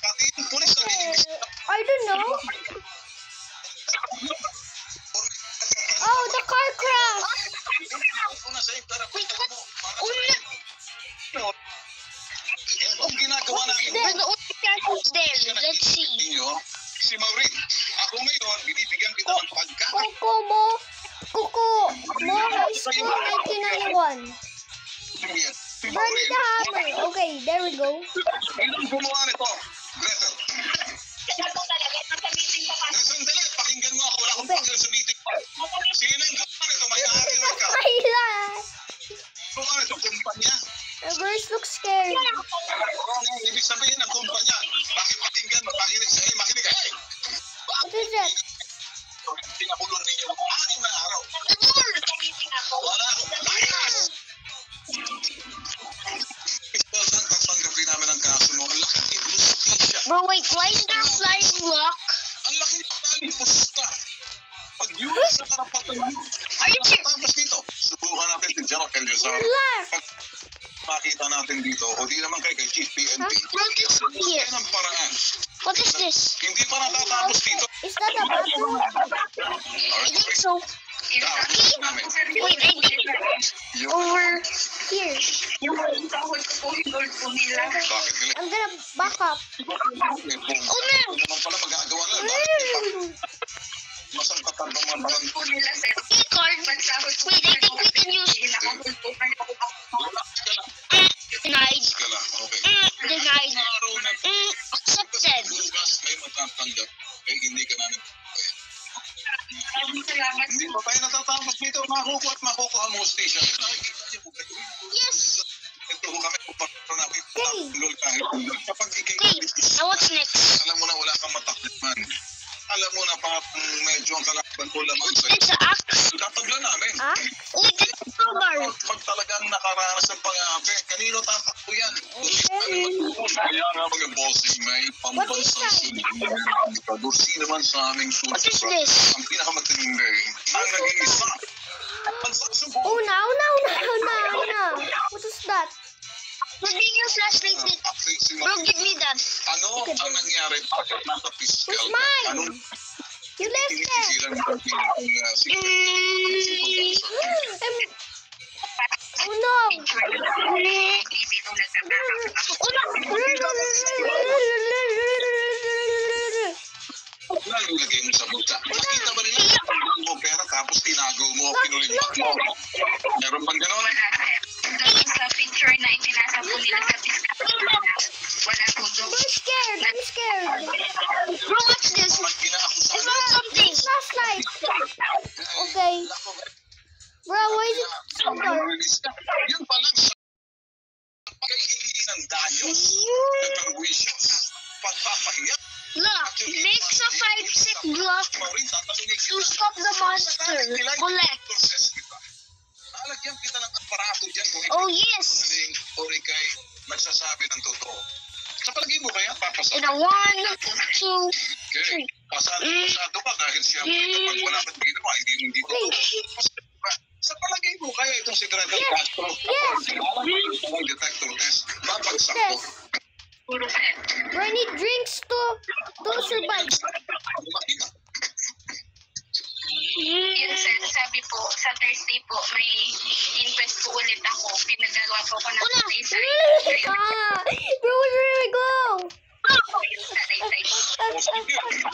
Pati yung pulis na iimbis. I don't know. Oh, the car crash. Una sa yung taraputan mo. Ang ginagawa namin. We're the only characters there. Let's see. Si Maureen. Ako ngayon, binibigyan kita ng pagkain. Kuko mo high school 1991. Si Burn Maureen. the hammer. Okay, there we go. Sinong gumawa nito? Gretel. Sandali, pakinggan mo ako. Wala akong pakinggan sa meeting. Sinong gumawa nito? May-ari na ka. Ayla. Gumawa nito, kumpanya. The verse looks scary. Ibig sabihin ng kumpanya. Bakit pakinggan mo? Makinig sa iyo. Makinig. Hey! What is that? Pinakulong ninyo. 6 na araw. Wala akong layas! Tatanggapin namin ang kaso mo. Ang laki ng injustisya. Bro, wait, why is there a flying lock? Ang laki ng talipusta. Pag yun sa karapatan mo. Tapos dito. Subukan natin si General Kendrizar. Relax. Makita natin dito. O di naman kay Chief PNP. What is here? Yan ang paraan. What is this? Hindi pa natatapos dito. Is that a bathroom? I think so. Tapos namin. Wait, I think over Here. Bakit nila? I'm gonna back up. Oh no! Naman pala magagawa nila. Masang katandang mga parang E-card. Wait, I think we can use denied. ka lang. Okay. Denied. Araw na Accepted. bukas kayo matatanggap. Eh, hindi ka namin. Hindi pa tayo natatapos dito. Makukuha at makukuha ang hostation. Yes. Ito kung kami kung paano namin lol kahit kapag ikay Okay, now what's next? alam mo na wala kang matakliman. Alam mo na parang medyo ang kalaban ko lamang What's sa'yo. next? Axe? Tatabla namin. Ah? Wait, it's a crowbar. Pag talagang nakaranas ng pang-aapi, kanino tatakbo yan? Kaya nga mga bossing, may pambansang sinigurado. Sino naman sa aming What is susunod? this? Ang pinakamatindi, ang nag-iisa. Pansasubo. Oh, now. What is that? Pwede yung flashlight dito. Bro, give me that. Ano ang nangyari? Bakit nasa fiscal? It's mine. Anong You left it. tinitigilan ng Oh no. Lalo lagay mo sa bulsa. Nakita ba nila? Mo pera tapos tinago mo, pinulimpak mo. Meron bang gano'n? Sa picture na itinasa po nila sa fiscal. Wala po doon. I'm scared. Bro, what's this? Pag I kinaakusan found something. Flashlight. Okay. Bro, why is it so dark? Yun pa lang sa pagkahingi ng dayos, perwisyo, pagpapahiya. Look, it makes a 5-stick block to stop the monster. Collect. Nalagyan kita ng aparato dyan kung Oh, yes. o ikay nagsasabi ng totoo. Sa palagay mo kaya, papasa. In a 1, 2, Okay. Pasado ka dahil siya pag wala kang ginawa, hindi totoo. Sa palagay mo kaya itong si Gretel Castro, ang detector test, babagsak ko. Puro set. Bro, I need drinks to survive. Makita. Yun sir, sabi po, sa Thursday po, may inquest po ulit ako. Pinagagawa po ko ng isa. Bro, where do we go?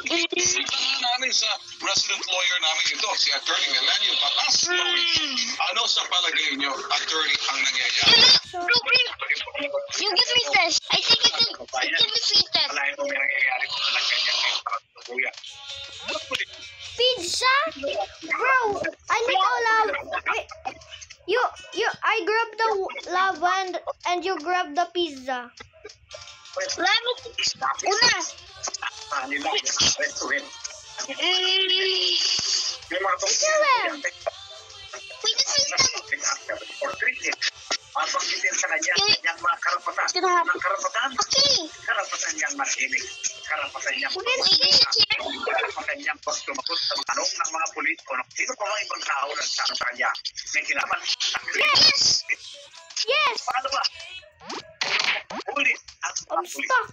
Ito namin sa resident lawyer namin ito, si Attorney Melanio Patas. Ano sa palagay nyo, Attorney, ang nangyayari? Bro, you give me this. I think it can defeat that. Pizza? Bro, I need all lava. Wait, I grabbed the lava and you grabbed the pizza. Lava. Una. Kill him. We defeated. Mapagbitin sa kanya kanyang mga karapatan. Ng karapatan? Okay. Karapatan niyang makinig. Karapatan niyang karapatan niyang pagtumakot sa tanong ng mga politiko. Sino pa mga ibang tao nagsasabi sa kanya? May kinaman. Yes. Yes. Paano ba? Ulit. I'm stuck.